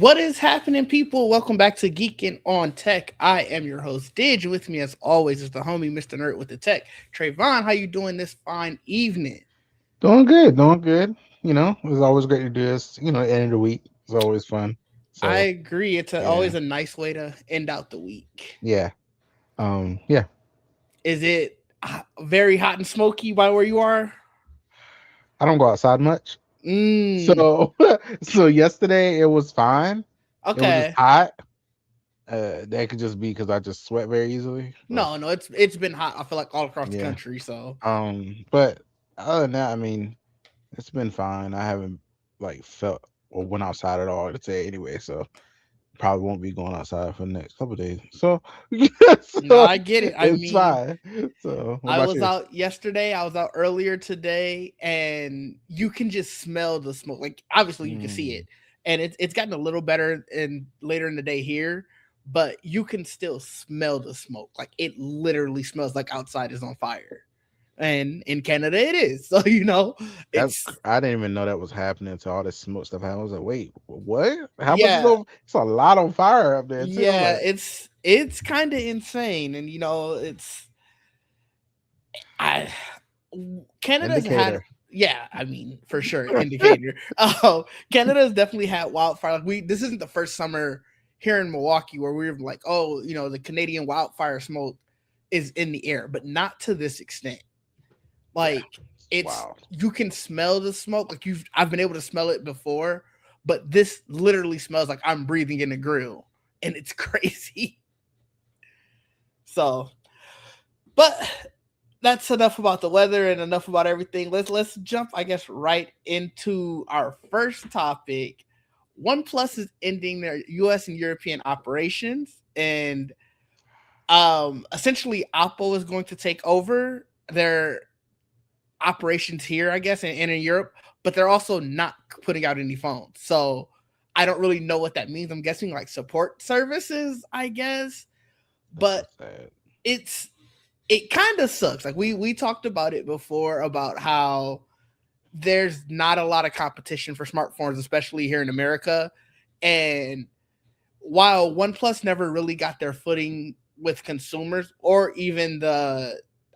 What is happening, people? Welcome back to Geekin on Tech. I am your host, Didge. With me, as always, is the homie, Mr. Nerd with the Tech. Trayvon, how you doing this fine evening? Doing good, doing good. It's always great to do this. End of the week is always fun. I So agree. It's yeah, always a nice way to end out the week. yeah, yeah. Is it very hot and smoky by where you are? I don't go outside much. Mm, So so yesterday it was fine. It was just okay. hot. That could just be because I just sweat very easily. But No, it's been hot. I feel like all across the yeah. country. So But other than that, I mean, it's been fine. I haven't like felt or went outside at all today anyway. So probably won't be going outside for the next couple of days. So, no, so I get it. I it's mean, fine. So, what I about was you? out yesterday. I was out earlier today, and you can just smell the smoke. Like obviously, you can see Mm, it, and it's gotten a little better in later in the day here, but you can still smell the smoke. Like it literally smells like outside is on fire, and in Canada it is. So it's I didn't even know that was happening to all this smoke stuff. I was like, wait, what? How much is yeah, over? It's a lot on fire up there too. I'm yeah. like, It's kind of insane, and it's I Canada's had indicator. yeah, I mean for sure indicator. Canada's definitely had wildfire. Like this isn't the first summer here in Milwaukee where we are like, oh, the Canadian wildfire smoke is in the air, but not to this extent. Yeah, Like it's it's wild. you can smell the smoke. Like I've been able to smell it before, but this literally smells like I'm breathing in a grill, and it's crazy. So, but that's enough about the weather and enough about everything. Let's jump, I guess, right into our first topic. OnePlus is ending their US and European operations, and essentially Oppo is going to take over their operations here, I guess, and in Europe, but they're also not putting out any phones. So I don't really know what that means. I'm guessing like support services, I guess. That's so But sad. it's it kind of sucks. Like we talked about it before about how there's not a lot of competition for smartphones, especially here in America. And while OnePlus never really got their footing with consumers or even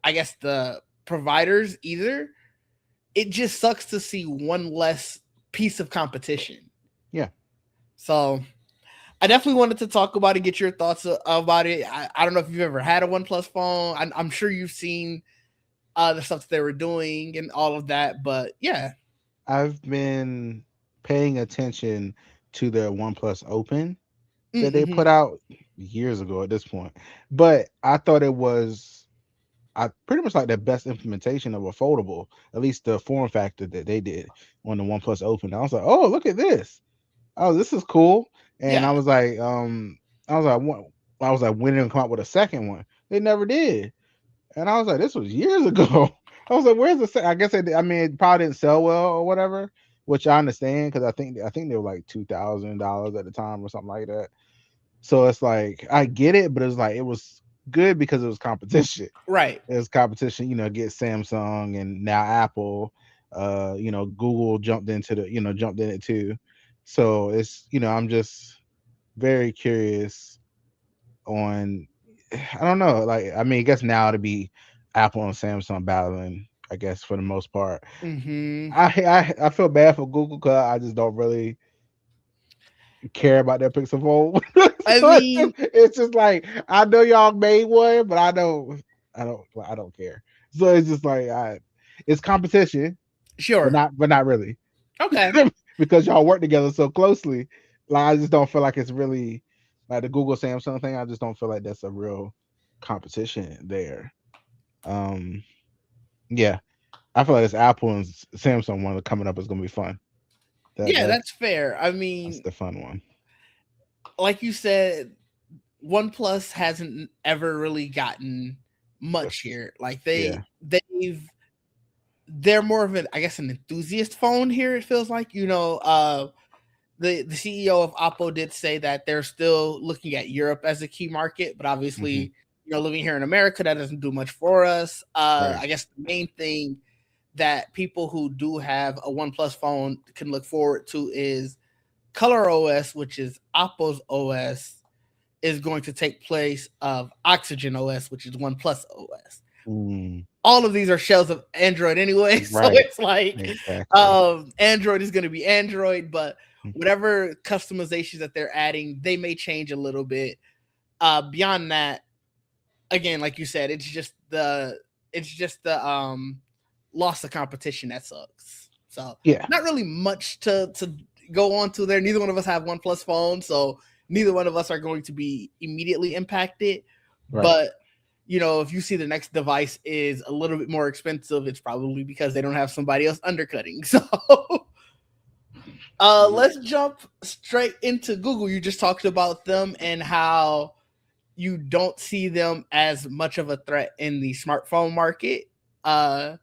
I guess the providers either, it just sucks to see one less piece of competition. Yeah, So I definitely wanted to talk about it, get your thoughts about it. I don't know if you've ever had a OnePlus phone. I'm sure you've seen the stuff that they were doing and all of that. But yeah. I've been paying attention to their OnePlus Open that they Mm-hmm. put out years ago at this point, but I thought it was I pretty much like the best implementation of a foldable, at least the form factor that they did on the OnePlus Open. I was like, oh, look at this. Oh, this is cool. And Yeah. I was like, what? I was like, when did they come out with a second one? They never did. And I was like, this was years ago. I was like, where's the? I guess I mean, it probably didn't sell well or whatever, which I understand because I think they were like $2,000 at the time or something like that. So it's like I get it, but it's like it was good because it was competition. Right. It was competition, get Samsung and now Apple. Google jumped in it too. So I'm just very curious on I don't know, like I mean, I guess now to be Apple and Samsung battling, I guess for the most part. Mm-hmm. I feel bad for Google because I just don't really care about that Pixel Fold. I So mean, it's just like I know y'all made one, but I don't care. So it's just like it's competition, sure. but not really. Okay. Because y'all work together so closely. Like I just don't feel like it's really like the Google Samsung thing. I just don't feel like that's a real competition there. Um, yeah, I feel like this Apple and Samsung one coming up is gonna be fun. That Yeah, that that's fair. I that's mean, the fun one. like you said, OnePlus hasn't ever really gotten much That's, here. Like yeah, they're more of an, I guess, an enthusiast phone here. It feels like the CEO of Oppo did say that they're still looking at Europe as a key market, but hmm obviously, living here in America, that doesn't do much for us. right. I guess the main thing that people who do have a OnePlus phone can look forward to is Color OS, which is Apple's OS, is going to take place of Oxygen OS, which is OnePlus OS. Mm, All of these are shells of Android anyway, so right. it's like Exactly. Android is going to be Android, but Mm, whatever customizations that they're adding, they may change a little bit. Beyond that, again, like you said, it's just the loss of competition that sucks. So yeah. not really much to go on to there. Neither one of us have OnePlus phones, so neither one of us are going to be immediately impacted. Right. But if you see the next device is a little bit more expensive, it's probably because they don't have somebody else undercutting. So Yeah. let's jump straight into Google. You just talked about them and how you don't see them as much of a threat in the smartphone market. The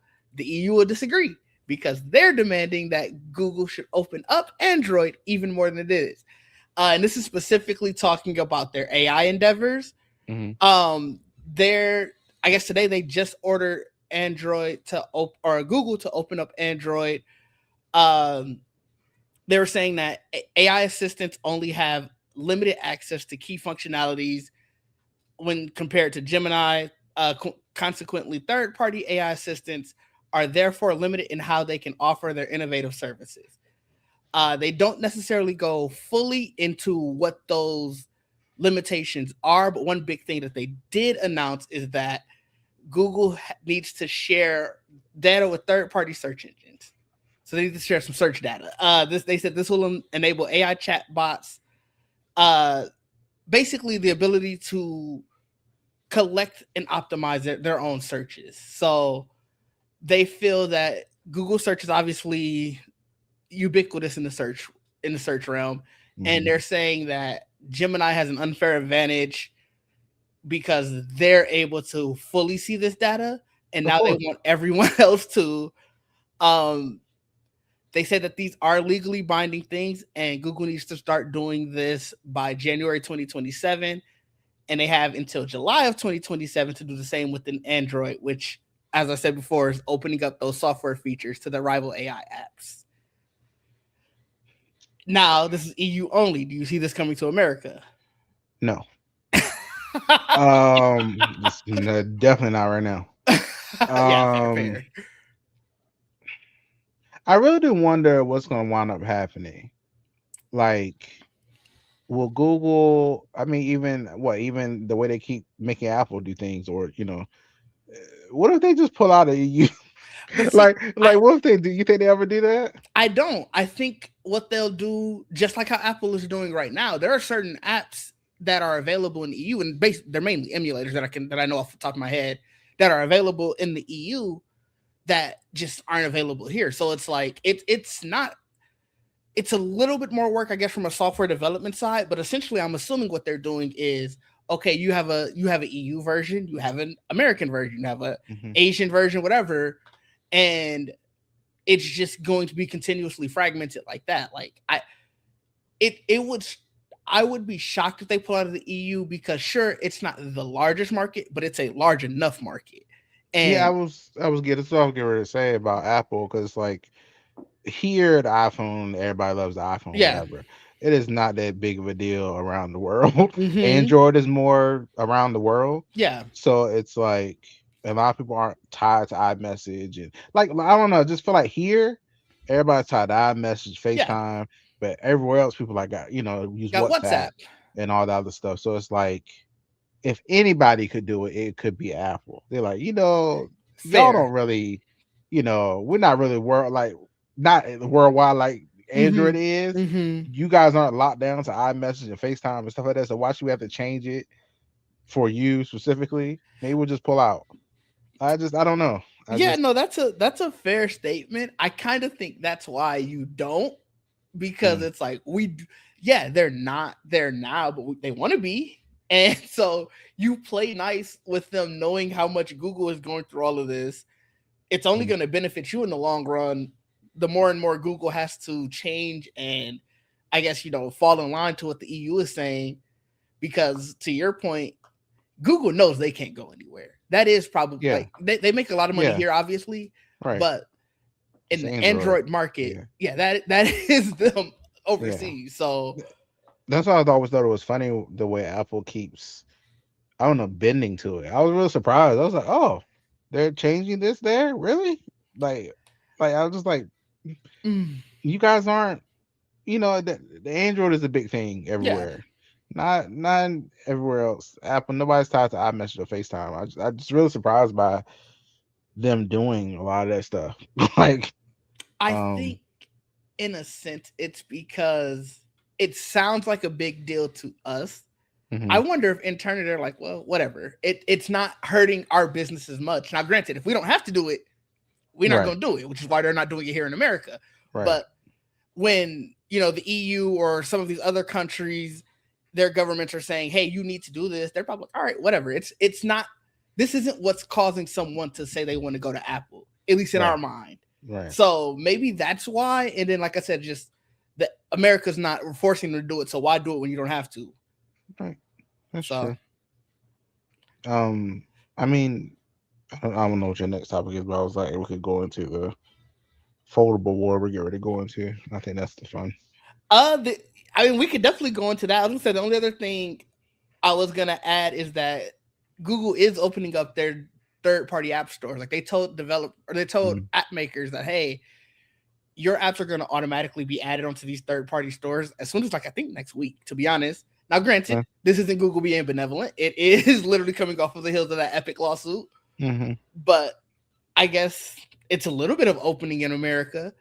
EU will disagree because they're demanding that Google should open up Android even more than it is. And this is specifically talking about their AI endeavors. Hmm. They're I guess today they just ordered Android or Google to open up Android. Um, they were saying that AI assistants only have limited access to key functionalities when compared to Gemini. Consequently, third party AI assistants are therefore limited in how they can offer their innovative services. They don't necessarily go fully into what those limitations are, but one big thing that they did announce is that Google needs to share data with third party search engines. So they need to share some search data. They said this will enable AI chatbots, uh, basically the ability to collect and optimize their own searches. So they feel that Google search is obviously ubiquitous in the search realm, and Hmm. they're saying that Gemini has an unfair advantage because they're able to fully see this data, and Of now they course. want everyone else to. Um, they say that these are legally binding things, and Google needs to start doing this by January 2027, and they have until July of 2027 to do the same within Android, which, as I said before, is opening up those software features to the rival AI apps. Now, this is EU only. Do you see this coming to America? No. No, definitely not right now. Yeah, fair, Um, fair. I really do wonder what's going to wind up happening. Like, will Google? I mean, even the way they keep making Apple do things, or what if they just pull out of EU? But see, like, what if they do? You think they ever do that? I don't. I think what they'll do, just like how Apple is doing right now, there are certain apps that are available in the EU, and they're mainly emulators that I know off the top of my head that are available in the EU that just aren't available here. So it's like it's not. It's a little bit more work, I guess, from a software development side. But essentially, I'm assuming what they're doing is okay. You have an EU version, you have an American version, you have a Hmm. Asian version, whatever, and it's just going to be continuously fragmented like that. Like it would I would be shocked if they pull out of the EU because sure, it's not the largest market, but it's a large enough market. Yeah, And I was getting so I was getting ready to say about Apple because like here the iPhone, everybody loves the iPhone, yeah. whatever. It is not that big of a deal around the world. Mm-hmm. Android is more around the world, Yeah. so it's like a lot of people aren't tied to iMessage and like I don't know. I just feel like here everybody's tied to iMessage, Yeah. FaceTime, but everywhere else people like got use Got WhatsApp WhatsApp. and all that other stuff. So it's like if anybody could do it, it could be Apple. They're like, y'all Fair. don't really, we're not really not worldwide like Mm-hmm. Android is. Mm-hmm. You guys aren't locked down to iMessage and FaceTime and stuff like that. So why should we have to change it for you specifically? Maybe we'll just pull out. I don't know. I Yeah, just no, that's a fair statement. I kind of think that's why you don't, because mm, it's like yeah, they're not there now, but they want to be. And so you play nice with them knowing how much Google is going through all of this. It's only mm, going to benefit you in the long run. The more and more Google has to change and I guess fall in line to what the EU is saying, because to your point, Google knows they can't go anywhere. That is probably yeah, like they make a lot of money yeah, here, obviously, right. but in It's the Android. Android market, Yeah. yeah, that is them Yeah. overseas. So That's why I always thought it was funny the way Apple keeps, I don't know, bending to it. I was real surprised. I was like, oh, they're changing this there? Really? Like, I was just like, mm, you guys aren't, the Android is a big thing yeah, everywhere. Not everywhere else. Apple, nobody's tied to iMessage or FaceTime. I just really surprised by them doing a lot of that stuff. Like, I um, think in a sense it's because it sounds like a big deal to us. I mhm, wonder if internally they're like, well, whatever. It's not hurting our business as much. Now, granted, if we don't have to do it, we're not right, going to do it, which is why they're not doing it here in America. right. But when the EU or some of these other countries, their governments are saying, "Hey, you need to do this," they're probably like, "All right, whatever." It's not. This isn't what's causing someone to say they want to go to Apple, at least in Right. our mind. Right. So maybe that's why. And then, like I said, just that America's not forcing them to do it. So why do it when you don't have to? Right. That's So true. Um, I mean, I don't know what your next topic is, but I was like, we could go into the foldable war we get ready to go into. I think that's the fun. the, I mean, we could definitely go into that. I was gonna say the only other thing I was gonna add is that Google is opening up their third party app stores. Like they told Mm, app makers that, hey, your apps are gonna automatically be added onto these third party stores as soon as, like, I think next week, to be honest. Now, granted, yeah. this isn't Google being benevolent. It is literally coming off of the heels of that Epic lawsuit. Hmm. But I guess it's a little bit of opening in America.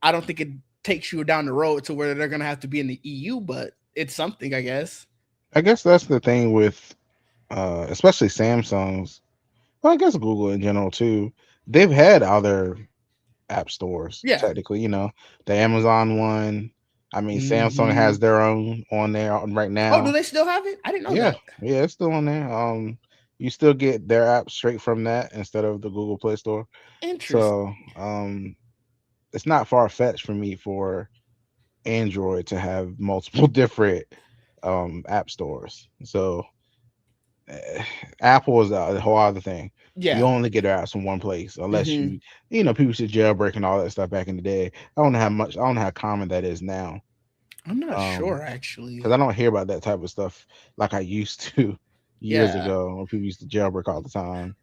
I don't think it takes you down the road to where they're gonna have to be in the EU, but it's something, I guess. I guess that's the thing with, especially Samsung's. Well, I guess Google in general too. They've had other app stores Yeah. technically. The Amazon one. I mean, Samsung has Mm-hmm. their own on there right Oh, do now. they still have it? I didn't know Yeah, that. yeah, it's still on there. You still get their app straight from that instead of the Google Play Store. Interesting. So, it's not far fetched for me for Android to have multiple different app stores. So, eh, Apple is a whole other thing. You Yeah. only get their apps from one place unless Mm-hmm. people should jailbreak and all that stuff back in the day. I don't know how common that is now. I'm not Um, sure actually. because I don't hear about that type of stuff like I used to years Yeah. ago when people used to jailbreak all the time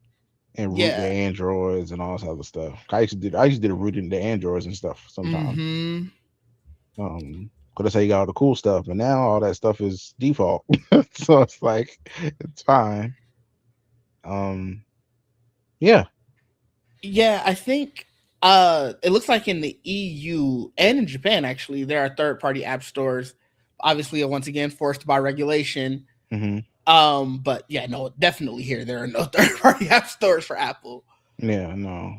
and root their Yeah. androids and all this other stuff. I used to do the rooting the androids and stuff sometimes. Mm-hmm. Because that's how you got all the cool stuff, but now all that stuff is default. So it's like it's fine. Um, yeah, Yeah, I think it looks like in the EU and in Japan actually there are third party app stores. Obviously, once again forced by regulation. hmm, But yeah, no, definitely here there are no third party app stores for Apple. yeah, no,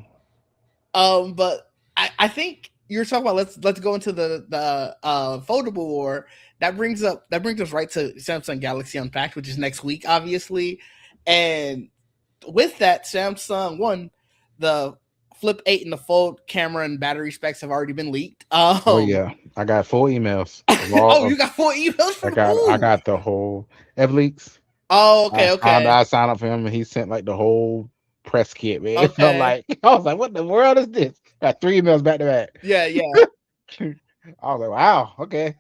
But I think you're talking about, let's go into the foldable war. That brings us right to Samsung Galaxy Unpacked, which is next week, obviously. And with that, Samsung one, the Flip 8 and the Fold camera and battery specs have already been leaked. oh yeah, I got full emails of all Oh, you of. got 4 emails I from got I who? got the whole Evleaks. Oh, I okay, found okay, I signed up for him and he sent like the whole press kit, man. I'm okay. like, I was like, what the world is this? Got 3 emails back to back. Yeah, yeah. I was like, wow, okay.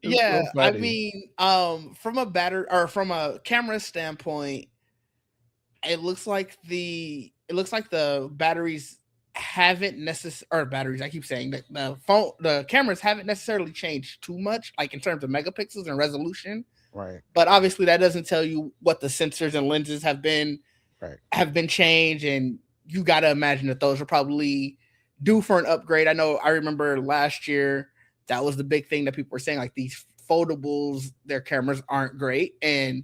It's so Yeah, I funny. mean, from a battery or from a camera standpoint, it looks like the batteries haven't necessarily, or batteries. I keep saying that the cameras haven't necessarily changed too much, like in terms of megapixels and resolution. Right, But obviously, that doesn't tell you what the sensors and lenses right, have been changed, and you got to imagine that those are probably due for an upgrade. I remember last year that was the big thing that people were saying, like these foldables, their cameras aren't great, and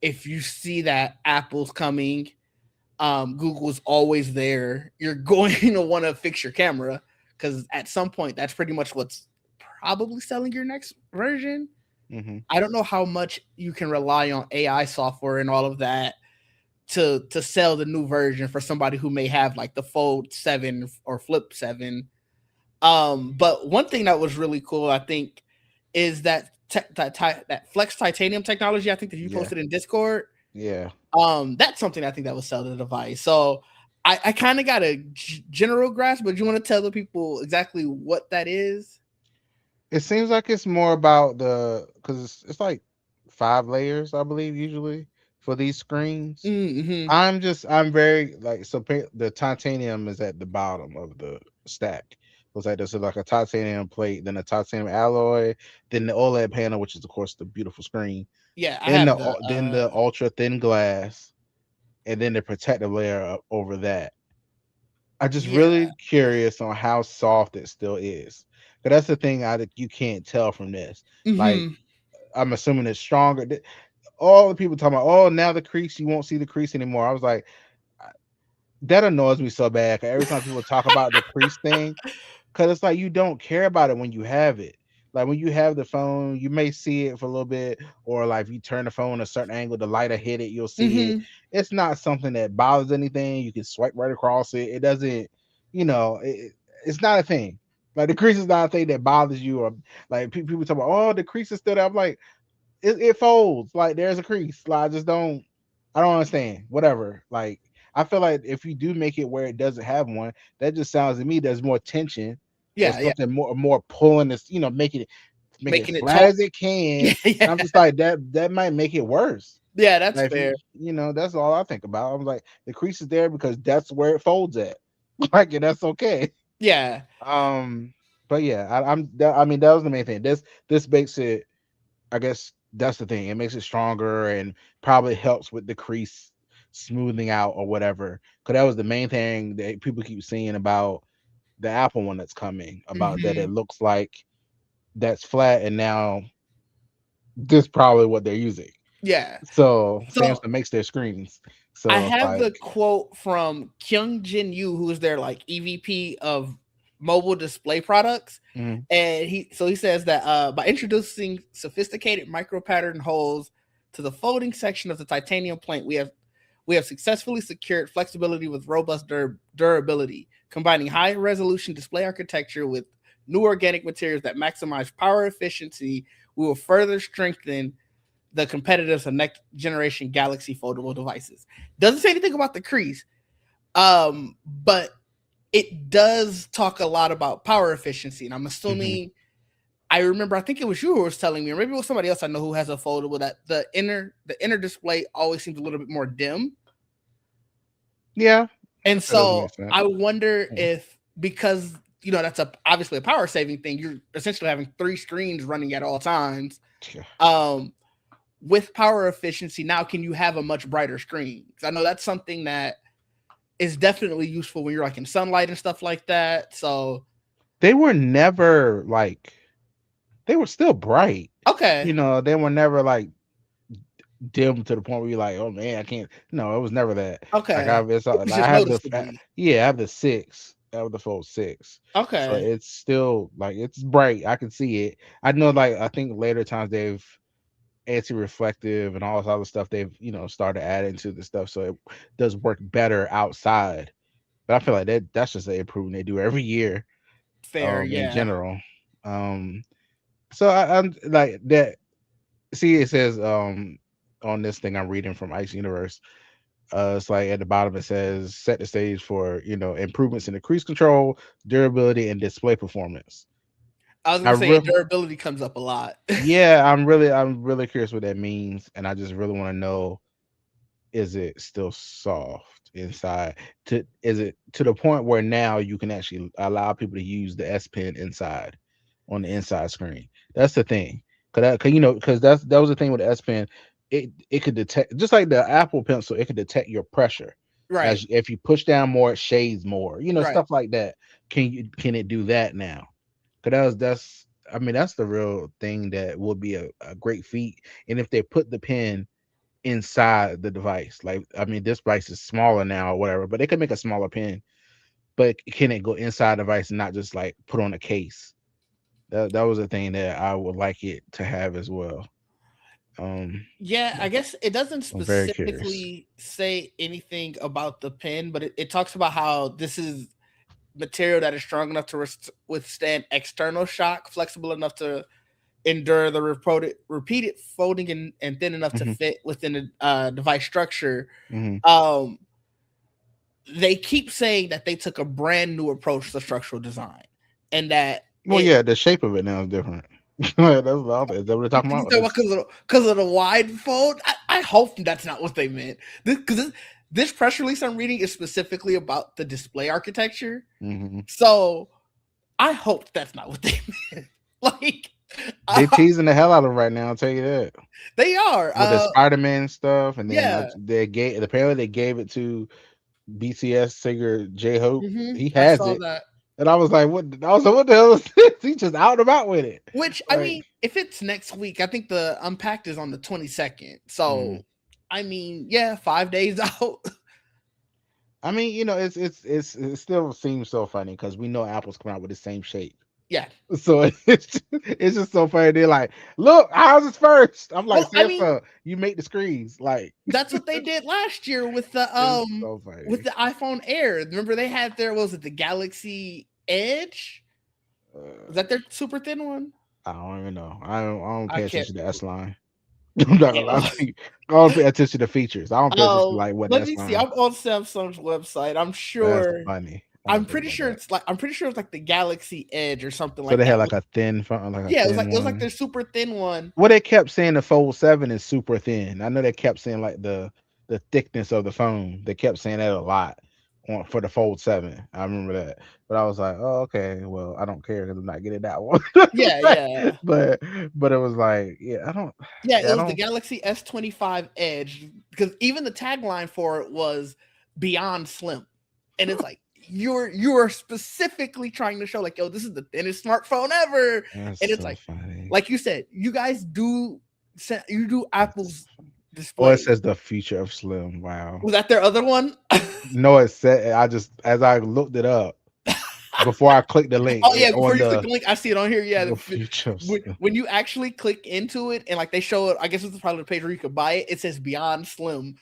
if you see that Apple's coming, Google's always there, you're going to want to fix your camera because at some point that's pretty much what's probably selling your next version. hmm, I don't know how much you can rely on AI software and all of that to sell the new version for somebody who may have like the Fold 7 or Flip 7. But one thing that was really cool, I think, is that Flex Titanium technology. I think that you yeah, posted in Discord. yeah. That's something I think that would sell the device. So I kind of got a general grasp, but you want to tell the people exactly what that is? It seems like it's more about the because it's like 5 layers, I believe, usually for these screens. Mm-hmm. I'm very like the titanium is at the bottom of the stack. Looks like there's like a titanium plate, then a titanium alloy, then the OLED panel, which is of course the beautiful screen, Yeah, I then have the the then the ultra thin glass, and then the protective layer over that. I'm just yeah. really curious on how soft it still is. Cause that's the thing you can't tell from this. Like Mm-hmm. I'm assuming it's stronger. All the people talking about, oh, now the crease, you won't see the crease anymore. I was like, that annoys me so bad. 'Cause every time people talk about the crease thing, because it's like you don't care about it when you have it. Like when you have the phone, you may see it for a little bit, or like if you turn the phone a certain angle, the light will hit it, you'll see it. Mm-hmm. It's not something that bothers anything. You can swipe right across it. It doesn't, it's not a thing. Like the crease is not a thing that bothers you, or like people talk about, oh, the crease is still there. I'm like, it folds. Like there's a crease. Like I don't understand. Whatever. Like I feel like if you do make it where it doesn't have one, that just sounds to me there's more tension or Yeah, yeah. something more pulling this, make it Making it flat tall. as it can. Yeah, And yeah. I'm just like that might make it worse. Yeah, that's Like if fair. that's all I think about. I'm like the crease is there because that's where it folds at. Like and that's okay. Yeah. Um, but yeah, I mean that was the main thing. This makes it I guess that's the thing. It makes it stronger and probably helps with the crease smoothing out or whatever. Because that was the main thing that people keep saying about the Apple one that's coming, about that Mm-hmm. it looks like that's flat and now this probably what they're using. Yeah. So So Samsung makes their screens. I So it's have like the quote from Kyung Jin Yu, who is their like EVP of mobile display products. mhm, And he says that by introducing sophisticated micro pattern holes to the folding section of the titanium plate, we have successfully secured flexibility with robust durability, combining high resolution display architecture with new organic materials that maximize power efficiency. We will further strengthen the competitiveness of next generation Galaxy foldable devices. Doesn't say anything about the crease, but it does talk a lot about power efficiency, and I'm mhm. assuming I remember. I think it was you who was telling me, or maybe it was somebody else I know who has a foldable that the inner display always seems a little bit more dim, Yeah, I and guess that doesn't so make sense. I wonder Yeah. if because that's obviously a power saving thing, you're essentially having three screens running at all times. Yeah. Um, with power efficiency, now can you have a much brighter screen? Because I know that's something that is definitely useful when you're like in sunlight and stuff like that. So They were never like they were still bright. okay, They were never like dim to the point where you're like, oh man, I can't. No, it was never that. Like okay, it was I just have noticeably yeah, I have the six. I have the Fold 6. So okay. it's still like it's bright. I can see it. I know like I think later times they've anti-reflective and all this other stuff they've, started adding to the stuff so it does work better outside. But I feel like that's just an improvement they do every year Fair, in yeah. general. Um so I'm like that. See, it says on this thing I'm reading from Ice Universe. It's like at the bottom it says set the stage for improvements in the crease control, durability, and display performance. I was I gonna say really, durability comes up a lot. yeah, I'm really curious what that means, and I just really want to know: is it still soft inside? Is it to the point where now you can actually allow people to use the S Pen inside on the inside screen? That's the thing. Because that was the thing with the S Pen. It could detect just like the Apple Pencil. It could detect your pressure Right, as if you push down more, it shades more. right. Stuff like that. Can it do that now? Because that's I mean that's the real thing that would be a great feat. And if they put the pen inside the device. Like, I mean, this device is smaller now or whatever, but they could make a smaller pen. But can it go inside the device and not just like put on a case? That was a thing that I would like it to have as well. Um, Yeah, I guess it doesn't I'm very curious. specifically say anything about the pen, but it talks about how this is material that is strong enough to withstand external shock, flexible enough to endure the repeated folding, and thin enough to Hmm. fit within the device structure. Hmm. Um, they keep saying that they took a brand new approach to structural design, and that Well, yeah, the shape of it now is different. That's the other. Is that what they're talking You about? talking about because of the wide fold? I hope that's not what they meant. This press release I'm reading is specifically about the display architecture. Mm-hmm. So I hope that's not what they meant. Like They uh, teasing the hell out of it right now. I'll tell you that they are. with the Spider-Man stuff, and then Yeah. they gave apparently they gave it to BTS singer J Hope. He I has saw it, that. and I was like, "What?" I was like, "What the hell is this?" He just out and about with it. Which I Like, mean, if it's next week, I think the Unpacked is on the 22nd. So mm. I mean, yeah, 5 days out. I mean, it still seems so funny because we know Apple's coming out with the same shape. Yeah. So it's just so funny. They're like, "Look, ours is first." I'm like, Well, I mean, "Samsung, you make the screens." Like, that's what they did last year it's so with funny. the iPhone Air. Remember they had their, what was it, the Galaxy Edge? Was Uh, that their super thin one? I don't even know. I don't I pay can't attention to remember. S line. I'm not gonna lie Yeah. to you. I don't pay attention to features. I don't pay attention to like what Let S me see. line. I'm on Samsung's website. That's funny. I I'm don't think pretty about sure that. it's like the Galaxy Edge or something So like they had that. like a thin phone, like a Yeah, thin it was like one. their super thin one. Well, they kept saying the Fold 7 is super thin. I know they kept saying like the thickness of the phone. They kept saying that a lot for the Fold 7. I remember that. But I was like, oh, okay. Well, I don't care because I'm not getting that one. Yeah, yeah. but but it was like, yeah, I don't Yeah, it yeah, I was the don't Galaxy S25 Edge because even the tagline for it was beyond slim. And it's like you're specifically trying to show like, yo, this is the thinnest smartphone ever. that's And it's so funny. like you said, you guys you do That's Apple's oh, it display. says the future of Slim. Wow. Was that their other one? No, it said I just as I looked it up before I clicked the link Oh yeah, before on you click the link, I see it on here. Yeah, the future of Slim. when you actually click into it and like they show it, I guess it's probably the page where you could buy it. It says Beyond Slim,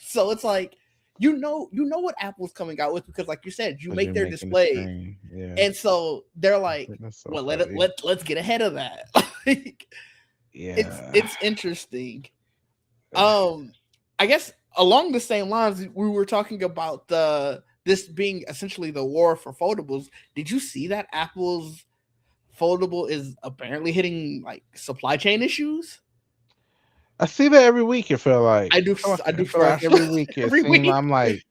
so it's like you know what Apple's coming out with because, like you said, you Because make you're their making the display, screen. Yeah. and so they're like, That's so well, funny. let's get ahead of that. Like, Yeah. it's interesting. Um, I guess along the same lines, we were talking about the this being essentially the war for foldables. Did you see that Apple's foldable is apparently hitting like supply chain issues? I see that every week. It feel like I do. I I do feel like swear every week it every seems week. I'm like,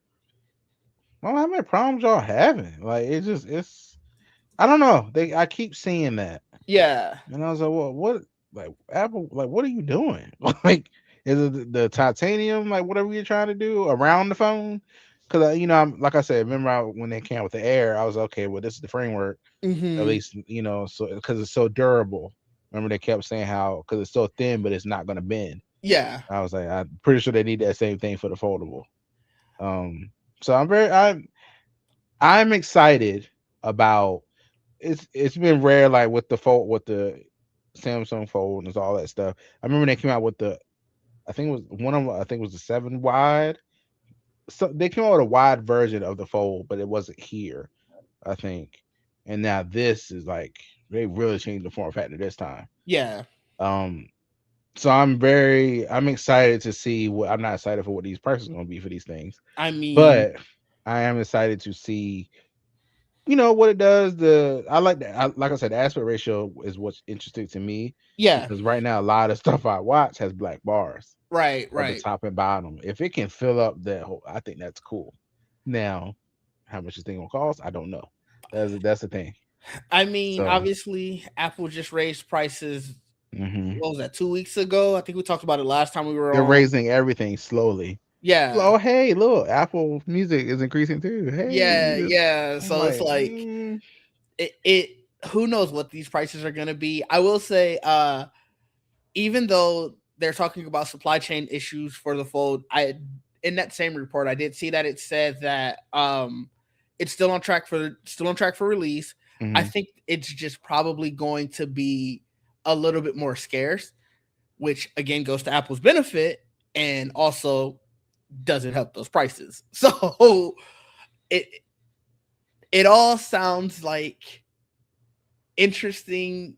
well, how many problems y'all having? Like it's I don't know. I keep seeing that. Yeah, And I was like, well, what like Apple, like what are you doing? Like, is it the titanium, like whatever you're trying to do around the phone? Because I'm like I said, remember when they came out with the Air, I was okay. Well, this is the framework, at hmm, least so because it's so durable. Remember they kept saying how because it's so thin, but it's not going to bend. yeah. I was like, I'm pretty sure they need that same thing for the foldable. Um, so I'm excited about it's been rare like with the fold with the Samsung Fold and all that stuff. I remember they came out with I think it was one of them, I think it was the 7 wide. So they came out with a wide version of the Fold, but it wasn't here, I think. And now this is like they really changed the form factor this time. Yeah. Um so I'm excited to see what I'm not excited for what these prices are gonna be for these things, I mean, but I am excited to see what it does. I like that. Like I said, the aspect ratio is what's interesting to me yeah. because right now a lot of stuff I watch has black bars Right, at the right. top and bottom. If it can fill up that whole, I think that's cool. Now, how much this thing gonna cost? I don't know. That's the thing. I mean, So, obviously, Apple just raised prices. mhm. What was that? 2 weeks ago? I think we talked about it last time we were They're on. raising everything slowly. Yeah, Oh, hey, look, Apple Music is increasing too. Hey, yeah, yeah. I'm So it's like, like it. Who knows what these prices are going to be? I will say, even though they're talking about supply chain issues for the fold, I in that same report I did see that it said that it's still on track for release. I mhm. think it's just probably going to be a little bit more scarce, which again goes to Apple's benefit and also doesn't help those prices. So it it all sounds like interesting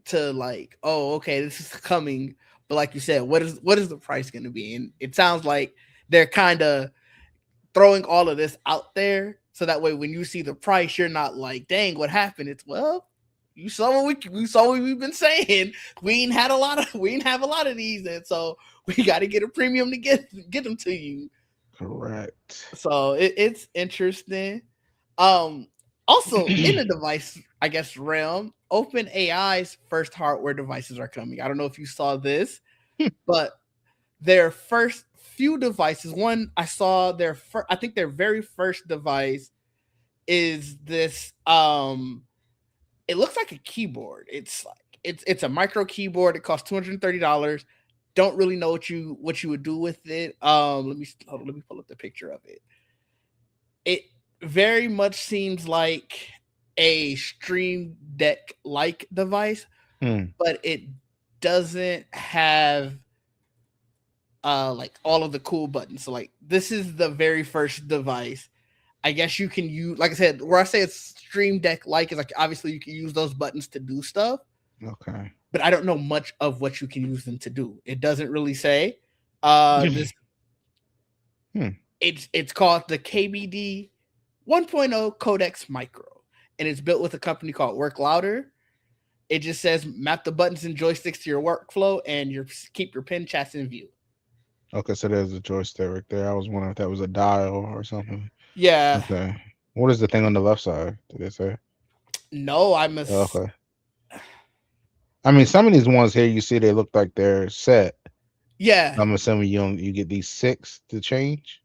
to like, oh, okay, this is coming. But like you said, what is the price going to be? And it sounds like they're kind of throwing all of this out there so that way when you see the price, you're not like, dang, what happened? It's well, you saw we saw what we've been saying. We ain't have a lot of these, and so we got to get a premium to get them to you. Correct. So it's interesting. Um, Also in the device, I guess realm, OpenAI's first hardware devices are coming. I don't know if you saw this, but their first few devices. One I saw I think their very first device is this. It looks like a keyboard. It's a micro keyboard. It costs $230. Don't really know what you would do with it. Let me pull up the picture of it. It very much seems like a Stream Deck like device, Hmm. but it doesn't have like all of the cool buttons. So like this is the very first device. I guess you can use, like I said, where I say it's Stream Deck like is like obviously you can use those buttons to do stuff, Okay. but I don't know much of what you can use them to do. It doesn't really say. This Hmm. it's called the KBD 1.0 Codex Micro, and it's built with a company called Work Louder. It just says map the buttons and joysticks to your workflow and keep your pin chats in view. Okay, so there's a joystick right there. I was wondering if that was a dial or something. Yeah, Okay. What is the thing on the left side? Did they say? no, I must. Okay. I mean, some of these ones here you see they look like they're set. Yeah, I'm assuming you get these six to change.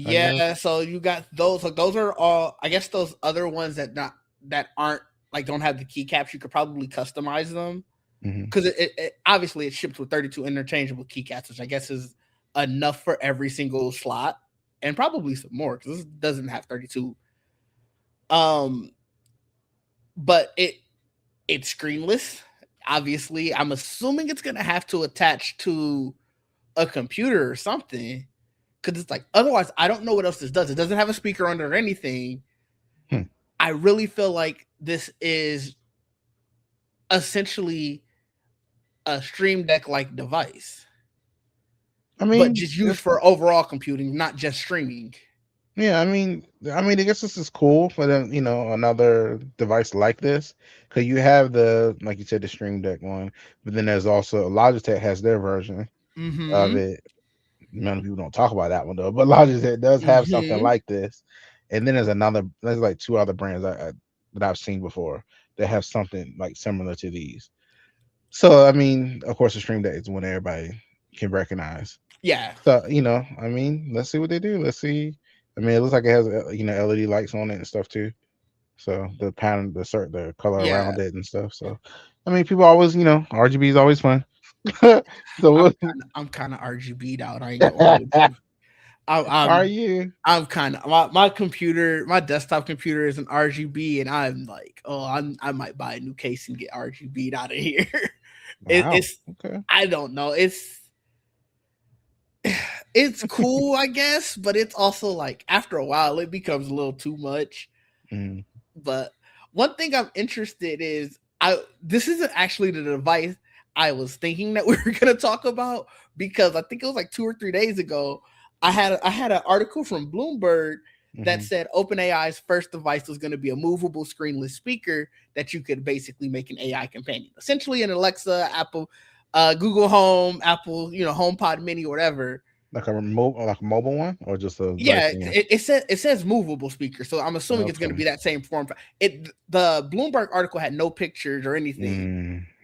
I guess. yeah. So you got those. So those are all. I guess those other ones that aren't like don't have the keycaps. You could probably customize them Hmm. because it obviously it's shipped with 32 interchangeable keycaps, which I guess is enough for every single slot, and probably some more because this doesn't have 32. Um, but it's screenless. Obviously, I'm assuming it's gonna have to attach to a computer or something because it's like otherwise I don't know what else this does. It doesn't have a speaker on it or anything. Hmm. I really feel like this is essentially a Stream Deck like device, I but mean, just used for overall computing, not just streaming. yeah. I guess this is cool for them. Another device like this because you have the like you said the Stream Deck one, but then there's also Logitech has their version of Mm-hmm. it. Many people don't talk about that one though, but Logitech does have something Mm-hmm. like this. And then there's like two other brands that I've seen before that have something like similar to these. So I mean, of course, the Stream Deck is one everybody can recognize. Yeah. So let's see what they do. Let's see. I mean, it looks like it has LED lights on it and stuff too. So the pattern, the color Yeah. around it and stuff. So I mean, people always RGB is always fun. So I'm kind of RGB'd out. I ain't gonna hold you. I'm are I'm you? I'm kind of my computer, my desktop computer is an RGB, and I'm like, oh, I might buy a new case and get RGB'd out of here. Wow. It's Okay. I don't know. It's cool, I guess, but it's also like after a while it becomes a little too much. Mm, But one thing I'm interested is I this isn't actually the device I was thinking that we were gonna talk about because I think it was like 2 or 3 days ago. I had an article from Bloomberg that hmm. said OpenAI's first device was going to be a movable screenless speaker that you could basically make an AI companion, essentially an Alexa, Apple, Google Home, Apple, HomePod Mini, or whatever. Like a mobile one, or just a Yeah, regular one? it says movable speaker, so I'm assuming it's going to Okay. be that same form. The Bloomberg article had no pictures or anything,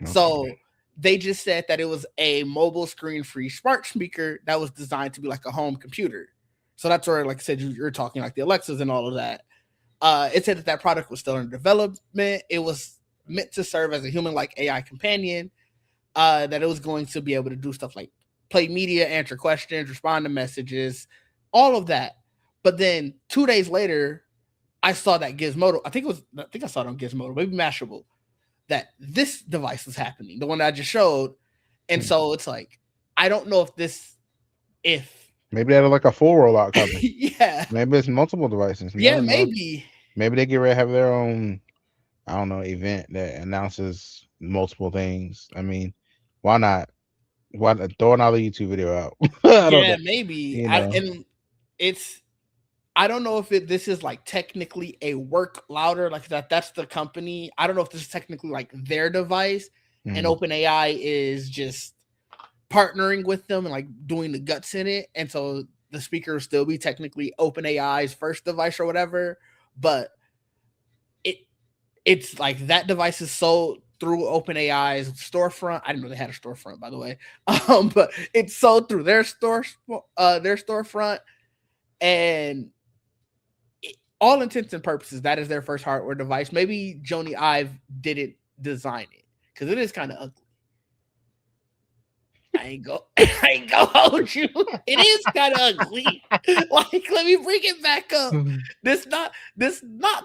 Okay. so they just said that it was a mobile screen free smart speaker that was designed to be like a home computer. So that's where, like I said, you're talking like the Alexas and all of that. It said that product was still in development. It was meant to serve as a human like AI companion. That it was going to be able to do stuff like play media, answer questions, respond to messages, all of that. But then 2 days later, I saw that Gizmodo. I think I saw it on Gizmodo, maybe Mashable, that this device was happening, the one that I just showed. And Hmm. so it's like, I don't know if Maybe they had like a full rollout coming. yeah, Maybe it's multiple devices. You yeah, never know. maybe, Maybe they get ready to have their own, I don't know, event that announces multiple things. I mean, why not? Throw another YouTube video out? I don't yeah, know. maybe. You know. And it's I don't know if this is like technically a work louder, like that's the company. I don't know if this is technically like their device, and Mm. OpenAI is just partnering with them and like doing the guts in it, and so the speaker will still be technically OpenAI's first device or whatever. But it it's like that device is sold through OpenAI's storefront. I didn't know they had a storefront, by the way. But it's sold through their storefront, and all intents and purposes, that is their first hardware device. Maybe Joni Ive didn't design it because it is kind of ugly. I ain't go hold you. It is kind of ugly. Like, let me bring it back up. This not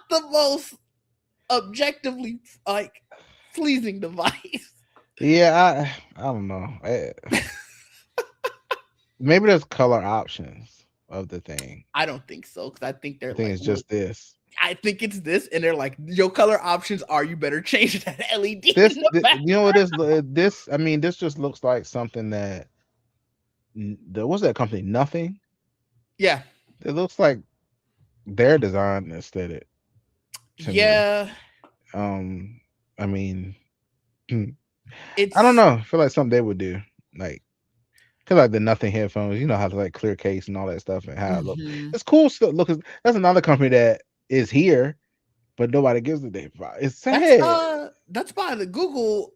the most objectively like pleasing device. Yeah, I don't know. Maybe there's color options of the thing. I don't think so because I think I they're think like, it's look, just this. I think it's this, and they're like, your color options are you better change that LED in This, the back. you know what this? I mean, this just looks like something that what's that company? Nothing. Yeah, It looks like their design aesthetic to me. yeah. Um, I mean, I don't It's know. I feel like something they would do, like, cause like the Nothing headphones. You know how to like clear case and all that stuff and how it look. mhm. It's cool stuff. Look, that's another company that is here, but nobody gives a damn about. It's sad. That's by the Google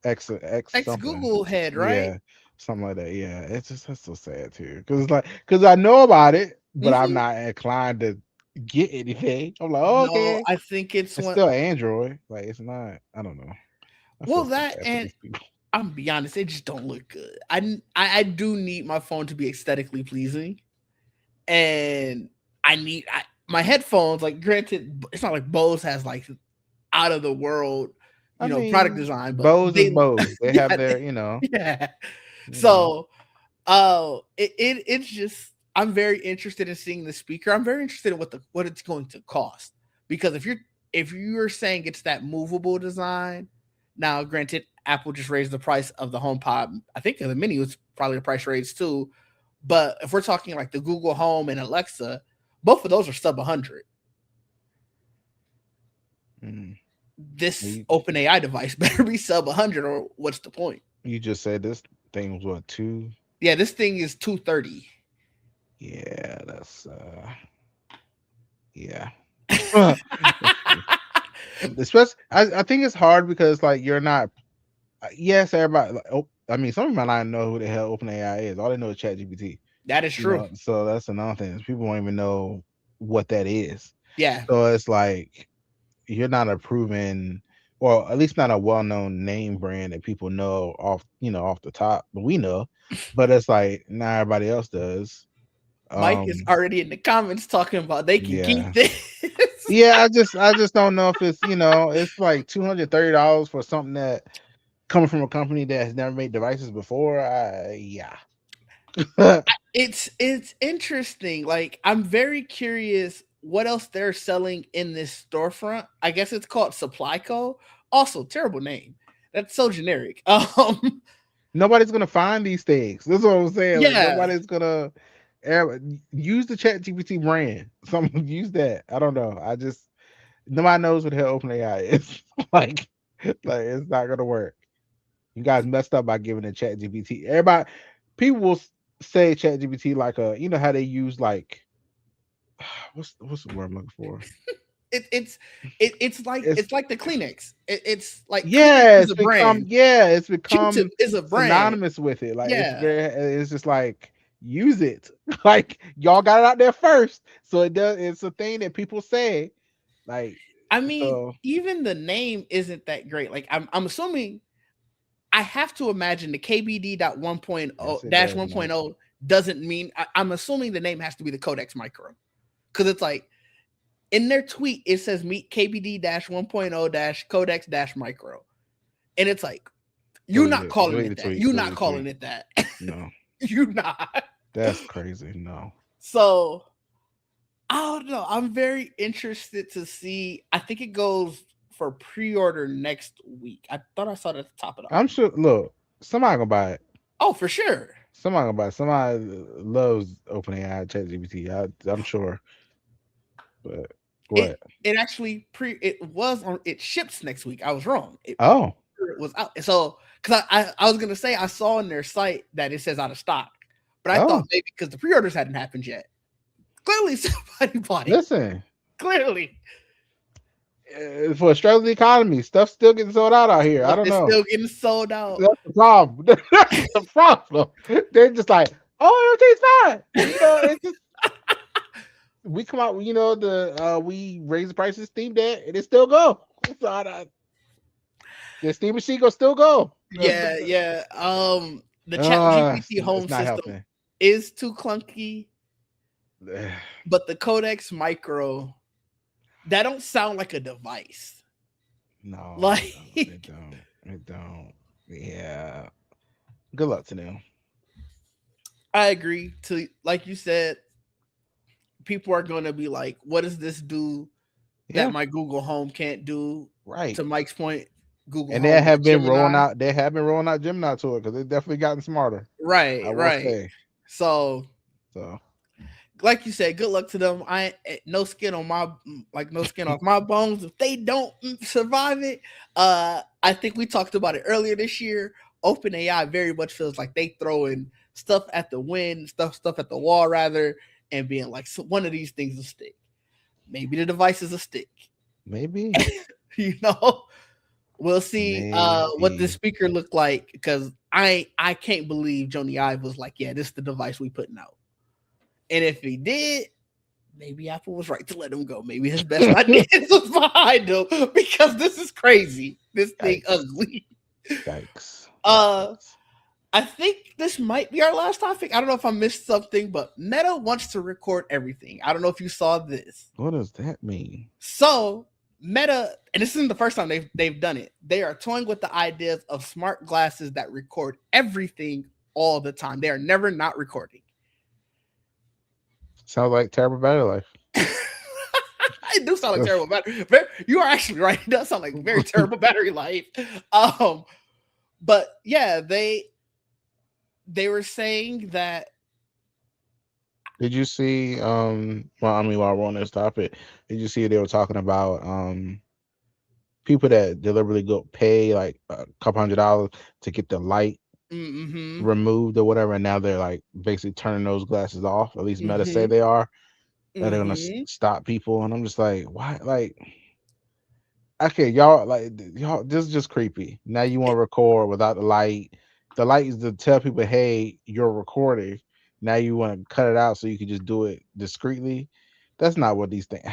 X ex something. Google head, right? Yeah, something like that. Yeah, it's just that's so sad too. Because it's like because I know about it, but I'm Hmm. not inclined to get anything. I'm like, oh, No, okay. I think it's It's one. still Android. Like it's not. I don't know. I feel Well, so that bad for and these people. I'm gonna be honest, they just don't look good. I do need my phone to be aesthetically pleasing, and my headphones. Like, granted, it's not like Bose has like out of the world, I product mean, design, but Bose is they, Bose. They have yeah, their, yeah. you know. So, it's just I'm very interested in seeing the speaker. I'm very interested in what it's going to cost because if you're saying it's that movable design, now granted, Apple just raised the price of the HomePod. I think the Mini was probably the price raised too. But if we're talking like the Google Home and Alexa, both of those are sub 100. Mm. This You, OpenAI device better be sub 100, or what's the point? you just said this thing was what two? Yeah, this thing is 230. Yeah, that's yeah. Especially, I think it's hard because like you're not. Yes, everybody. Like, I mean, some people might not know who the hell OpenAI is. All they know is ChatGPT. That is true. So that's another thing. People won't even know what that is. Yeah. So it's like you're not approving, or at least not a well-known name brand that people know off the top. But we know, but it's like not everybody else does. Mike is Um, already in the comments talking about they can keep yeah, this. yeah. I just don't know if it's like $230 for something that coming from a company that has never made devices before. Yeah. It's interesting. Like, I'm very curious what else they're selling in this storefront. I guess it's called Supply Co. Also, terrible name. That's so generic. Nobody's gonna find these things. That's what I'm saying. Like Yeah. nobody's gonna use the Chat GPT brand. Someone use that. I don't know. I just nobody knows what the hell OpenAI is. like, like it's not gonna work. You guys messed up by giving it Chat GPT. Everybody, people will say Chat GPT like how they use like what's the word I'm looking for? It, it's it's like It's it's like the Kleenex. It's like Kleenex yeah, is a brand. it's Q-tip become is a brand. synonymous with it. Like Yeah. it's just like use it. Like y'all got it out there first. So it's a thing that people say. Like I mean, so even the name isn't that great. Like, I'm assuming I have to imagine the KBD.1.0 yes it dash does, Mike. 1.0 doesn't mean I'm assuming the name has to be the Codex Micro. Because it's like in their tweet, it says meet KBD-1.0 Codex Micro. And it's like, you're Delete not it. calling Delete it the that. tweet. You're Delete not the calling tweet. it that. No. You're not. That's crazy. No. So I don't know. I'm very interested to see. I think it goes for pre-order next week. I thought I saw it at the top of the I'm article. sure look, somebody gonna buy it. Oh, for sure. Somebody gonna buy it. Somebody loves OpenAI ChatGPT. I'm sure. But It what? it actually it ships next week. I was wrong. Oh, It was out. So because I was gonna say I saw on their site that it says out of stock, but I thought oh. maybe because the pre-orders hadn't happened yet. Clearly somebody bought it. Listen, Clearly. for a struggling economy, stuff's still getting sold out here. I don't It's know. still getting sold out. That's the problem. That's the problem. They're just like, oh, everything's fine. You know, it's just we come out. You know, we raise the prices, Steam Deck, and it still go. So the Steam machine go still go. Yeah, yeah. The Chat GPT home It's not system helping. is too clunky, but the Codex Micro, that don't sound like a device. No, Like it don't. It don't. Yeah. Good luck to them. I agree. To like you said, people are going to be like, "What does this do Yeah, that my Google Home can't do?" right. To Mike's point, Google And Home they with have been rolling Gemini. out. They have been rolling out Gemini to it because they've definitely gotten smarter. I Right, will right. say. So, So like you said, good luck to them. No skin on my no skin off my bones. If they don't survive it, I think we talked about it earlier this year. OpenAI very much feels like they throwing stuff at the wind, stuff at the wall rather, and being like, so one of these things will stick. Maybe the device is a stick. maybe. You know, we'll see what the Maybe. speaker looked like because I can't believe Joni Ive was like, yeah, this is the device we putting out. And if he did, maybe Apple was right to let him go. Maybe his best ideas was behind him because this is crazy. This thing Yikes. ugly. Yikes. I think this might be our last topic. I don't know if I missed something, but Meta wants to record everything. I don't know if you saw this. What does that mean? So Meta, and this isn't the first time they've done it. They are toying with the ideas of smart glasses that record everything all the time. They are never not recording. Sounds like terrible battery life. It do sound like terrible battery. You are actually right. It does sound like very terrible battery life. But yeah, they were saying that. Did you see? Well, I mean, while we're on this topic, did you see they were talking about people that deliberately go pay like a couple $100 to get the light removed or whatever, and now they're like basically turning those glasses off. At least Meta say they are. That they're gonna stop people, and I'm just like, why? Like, okay, y'all, this is just creepy. Now you want to record without the light. The light is to tell people, hey, you're recording. Now you want to cut it out so you can just do it discreetly. That's not what these things.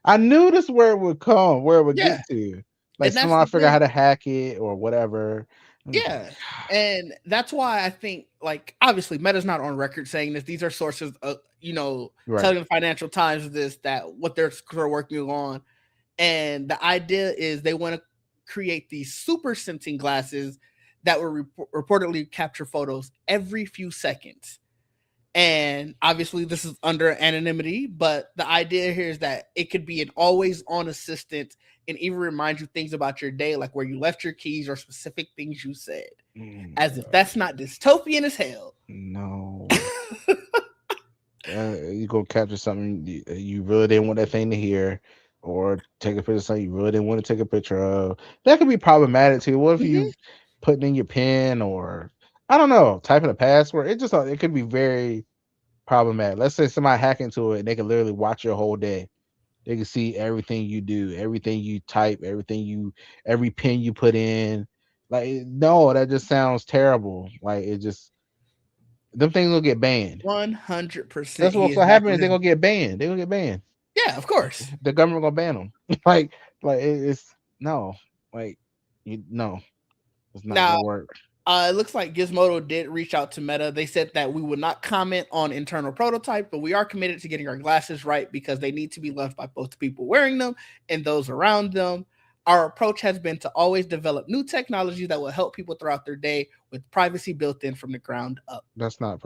I knew this where it would come, where it would Yeah, get to. Like and that's someone the figure out thing. how to hack it or whatever. Yeah, and that's why I think, like, obviously, Meta's not on record saying this. These are sources, Right. telling the Financial Times that what they're working on, and the idea is they want to create these super sensing glasses that will reportedly capture photos every few seconds. And obviously, this is under anonymity, but the idea here is that it could be an always on assistant and even remind you things about your day, like where you left your keys or specific things you said. As if that's not dystopian as hell. No. You go capture something you really didn't want that thing to hear, or take a picture of something you really didn't want to take a picture of. That could be problematic too. What if you putting in your pin, or I don't know, typing a password? It could be very problematic. Let's say somebody hack into it and they can literally watch your whole day. They can see everything you do, everything you type, every pin you put in. Like, no, that just sounds terrible. Like, them things will get banned. 100%. That's what's gonna happen. Is they're gonna get banned. They're gonna get banned. Yeah, of course. The government gonna ban them. It's no, no, it's not Now, gonna work. it looks like Gizmodo did reach out to Meta. They said that we would not comment on internal prototype, but we are committed to getting our glasses right because they need to be loved by both the people wearing them and those around them. Our approach has been to always develop new technology that will help people throughout their day with privacy built in from the ground up. That's not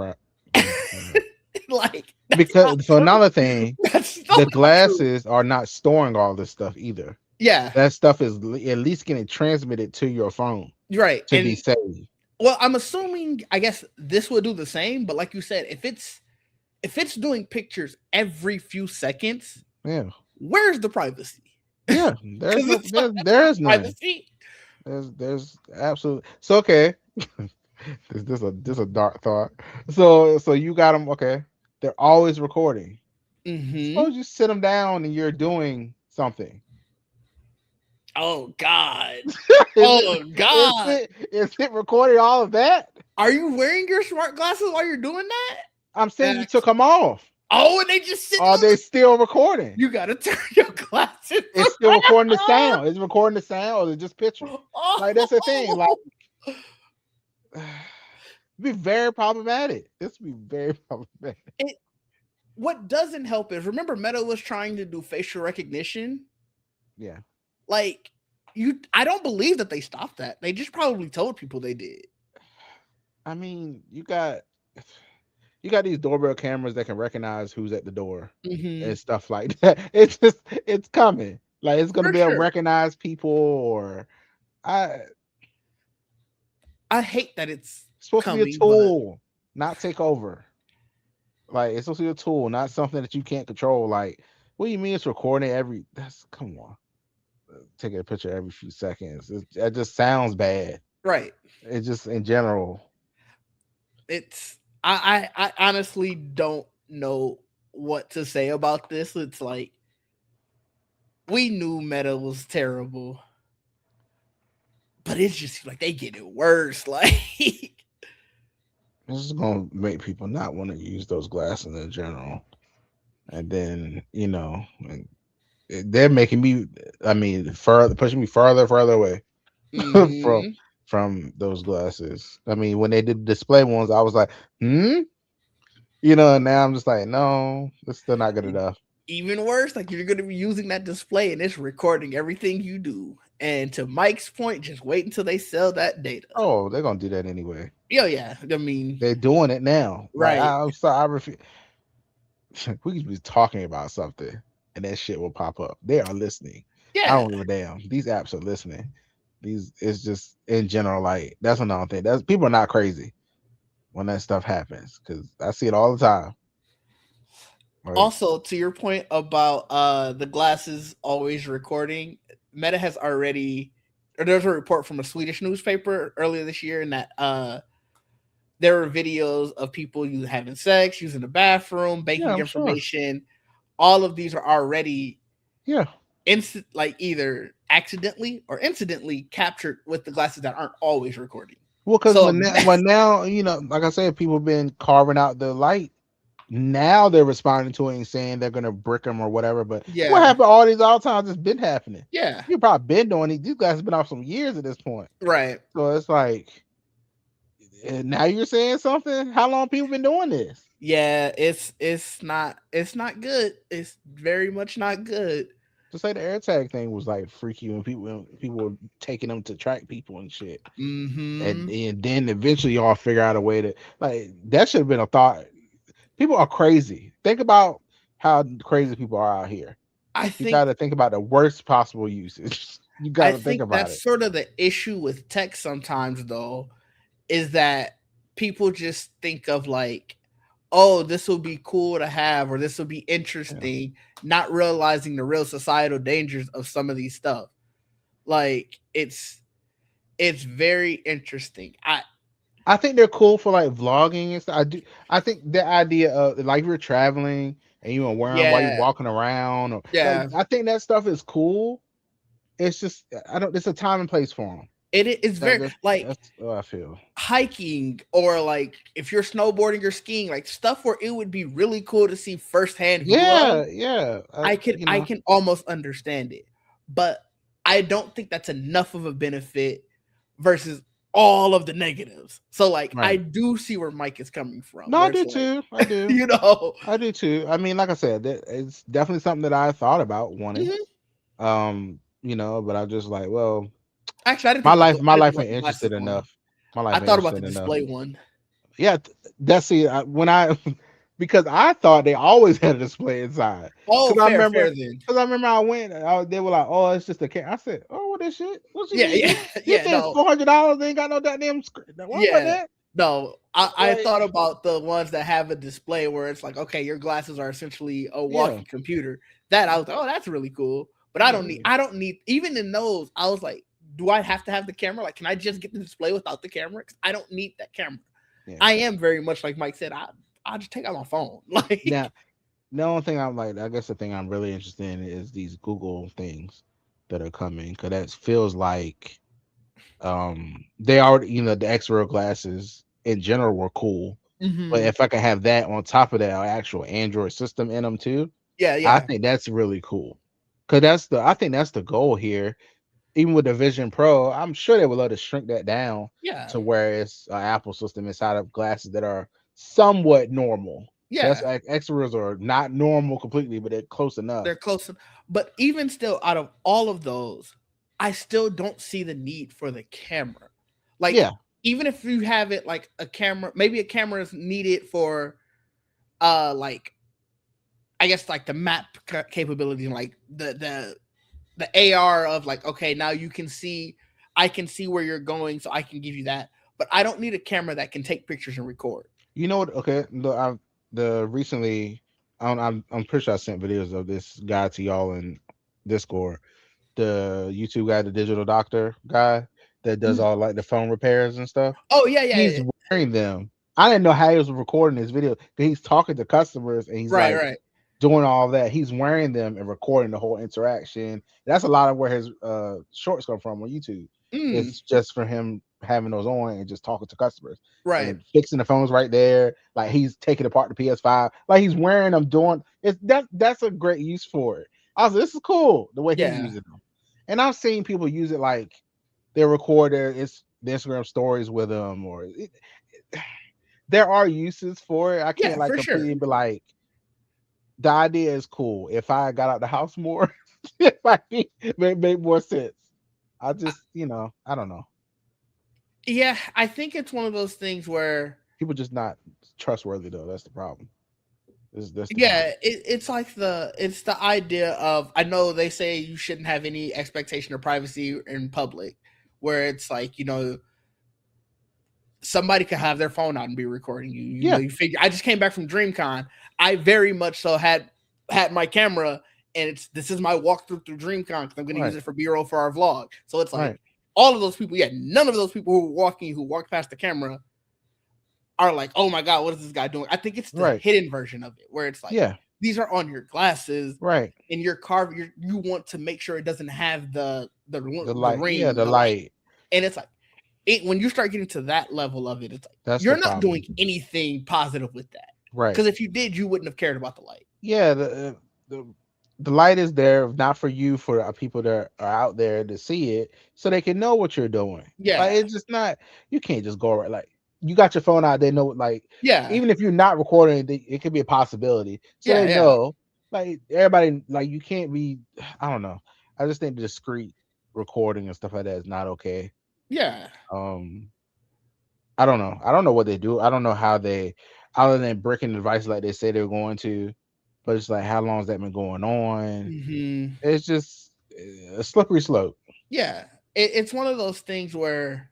Like, because so another thing, the not glasses are not storing all this stuff either. Yeah, that stuff is at least getting transmitted to your phone, right, to be saved. Well, I'm assuming, I guess this would do the same, but like you said, if it's doing pictures every few seconds, Yeah. Where's the privacy? Yeah. There's Because no it's like, there's that's not there's none. privacy. There's absolute. So okay. This a dark thought. So you got them. Okay. They're always recording. Mm-hmm. Suppose you sit them down and you're doing something. Oh God. is it Oh God. is it recording all of that? Are you wearing your smart glasses while you're doing that? I'm saying you took That's, them off. oh, and they just sitting Are on they the. still recording? You gotta turn your glasses It's still recording the sound. It's recording the sound, or is it just pictures? Like that's the thing. Like Oh, be very problematic. This would be very problematic. it, what doesn't help is remember Meta was trying to do facial recognition. Yeah. Like I don't believe that they stopped that. They just probably told people they did. I mean, you got these doorbell cameras that can recognize who's at the door Mm-hmm. and stuff like that. It's coming. Like it's gonna For be able to sure. recognize people or I I hate that it's it's supposed to be a coming, but tool, not take over. Like it's supposed to be a tool, not something that you can't control. Like, what do you mean it's recording every that's come on. Taking a picture every few seconds. That just sounds bad. right. It just in general. It's I honestly don't know what to say about this. It's like we knew Meta was terrible, but it's just like they get it worse. Like This is gonna make people not want to use those glasses in general. And then, they're making me I mean, further pushing me further away from mm-hmm. those glasses. I mean, when they did display ones, I was like, hmm? And now I'm just like, no, it's still not good enough. Even worse, like you're gonna be using that display and it's recording everything you do. And to Mike's point, just wait until they sell that data. Oh, they're gonna do that anyway. Yeah, yeah. I mean, They're doing it now. Like right. I'm sorry, I refuse. We could be talking about something and that shit will pop up. They are listening. I Yeah. don't give a damn. These apps are listening. These it's just in general, like that's another thing. That's people are not crazy when that stuff happens because I see it all the time. Like, Also, to your point about the glasses always recording, Meta has already or there's a report from a Swedish newspaper earlier this year in that there were videos of people having sex, using the bathroom, yeah, banking I'm sure. information. All of these are already Yeah. like either accidentally or incidentally captured with the glasses that aren't always recording. Well, because So when now, like I said, people have been carving out the light. Now they're responding to it and saying they're gonna brick them or whatever. But what yeah, happened all these all times? It's been happening. yeah, You probably been doing it. These guys have been off some years at this point. right. So it's like, and now you're saying something. How long people been doing this? Yeah, it's not good. It's very much not good. To say the AirTag thing was like freaky when people were taking them to track people and shit. And, Mm-hmm. and then eventually y'all figure out a way to like that should have been a thought. People are crazy. Think about how crazy people are out here. I You got think to think about the worst possible usage. You got I to think think about that's it. sort of the issue with tech sometimes though, is that people just think of like, oh, this will be cool to have or this will be Yeah. interesting, not realizing the real societal dangers of some of these stuff. Like it's very interesting. I think they're cool for like vlogging and stuff. I do. I think the idea of like you're traveling and you are wearing while you're Yeah, walking around, or like yeah. I think that stuff is cool. It's just I don't. It's a time and place for them. It's very like That's how I feel. hiking or like if you're snowboarding or skiing, like stuff where it would be really cool to see firsthand view of. Yeah, yeah. I can almost understand it, but I don't think that's enough of a benefit versus all of the negatives. So like I Right. do see where Mike is coming from, No, I where it's do like, too. I do. you know, I do too. I mean, like I said, it's definitely something that I thought about wanting. mhm. But I'm just like, well, Actually I didn't my think about life, the my I didn't think life about ain't the glasses interested one. enough. My I life ain't thought about the interested enough. display one. Yeah, that's see when I because I thought they always had a display inside. Oh, Because I fair, remember, fair then. I went. They were like, "Oh, it's just a camera." I said, "Oh, what this shit? What you Yeah, mean? yeah, This yeah. thing's No, $400. They ain't got no goddamn screen. What about yeah. that?" No, I Like, thought about the ones that have a display where it's like, okay, your glasses are essentially a yeah, walking computer. That I was like, oh, that's really cool. But I don't need. Yeah, I don't need even in those. I was like, do I have to have the camera? Like, can I just get the display without the camera? 'Cause I don't need that camera. yeah. I am very much like Mike said. I just take out my phone. Now, Like, the only thing I'm like, I guess the thing I'm really interested in is these Google things that are coming, because that feels like they already, the X-ray glasses in general were cool, but mm-hmm. if I could have that on top of that actual Android system in them too, Yeah, I yeah, think that's really cool. Because I think that's the goal here. Even with the Vision Pro, I'm sure they would love to shrink that down yeah, to where it's an Apple system inside of glasses that are somewhat normal. That's yeah. X-rays are not normal completely, but they're close enough. They're close. But even still, out of all of those, I still don't see the need for the camera. Like, Yeah, even if you have it like a camera, maybe a camera is needed for like I guess like the map capability and like the AR of like, okay, now you can see, I can see where you're going, so I can give you that. But I don't need a camera that can take pictures and record. you know what? Okay, the recently, I'm pretty sure I sent videos of this guy to y'all in Discord. The YouTube guy, the digital doctor guy that does Mhm. all like the phone repairs and stuff. Oh yeah, yeah, He's yeah. wearing them. I didn't know how he was recording this video. He's talking to customers and he's Right, like right. doing all that. He's wearing them and recording the whole interaction. That's a lot of where his shorts come from on YouTube. Mm, It's just for him having those on and just talking to customers right. and fixing the phones right there. Like he's taking apart the PS5. Like he's wearing them, doing it's that's a great use for it. I was like, this is cool the way he's Yeah, using them. And I've seen people use it like they record the Instagram stories with them, or there are uses for it. I can't yeah, like for sure. completely be like the idea is cool. If I got out the house more, it might be make more sense. I just I don't know. Yeah, I think it's one of those things where People just not trustworthy though. That's the problem. That's the yeah, problem. it's like it's the idea of, I know they say you shouldn't have any expectation of privacy in public, where it's like, somebody could have their phone out and be recording you. Yeah, You figure, I just came back from DreamCon. I very much so had my camera, and this is my walkthrough through DreamCon because I'm going to use right, it for B-roll for our vlog. So it's like right, all of those people, yeah, none of those people who walked past the camera are like, oh my god, what is this guy doing? I think it's the right. hidden version of it, where it's like Yeah, these are on your glasses, right. and your car, you want to make sure it doesn't have The the light, yeah, ring, the the light, light. and it's like when you start getting to that level of it, it's like That's the you're not problem. doing anything positive with that. Right. Because if you did, you wouldn't have cared about the light. Yeah, the light is there not for you, for people that are out there to see it so they can know what you're doing. Like Yeah, it's just not, you can't just go right, like you got your phone out, they know, like yeah, even if you're not recording it could be a possibility, so yeah, they yeah, know. Like everybody, like you can't be, I don't know, I just think discreet recording and stuff like that is not okay. yeah, um I don't know what they do. I don't know how they, other than breaking the device like they say they're going to, but it's like how long has that been going on? hmm, It's just a slippery slope. yeah. It's one of those things where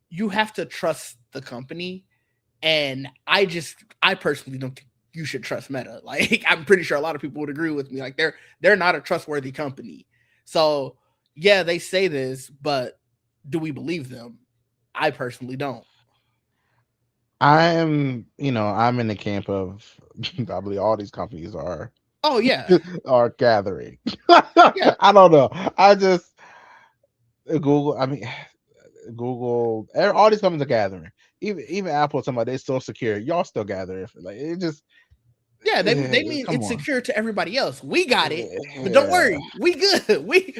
you have to trust the company, and I personally don't think you should trust Meta. Like, I'm pretty sure a lot of people would agree with me. Like, they're not a trustworthy company. So yeah, they say this, but do we believe them? I personally don't. I'm in the camp of I believe all these companies are Oh yeah, are gathering. yeah, I don't know. I just Google. I mean, all these companies are gathering. Even Apple, somebody they still secure. Y'all still gathering. Like it just, yeah. They mean come it's on. secure to everybody else. We got it, but don't Yeah, worry, we good. We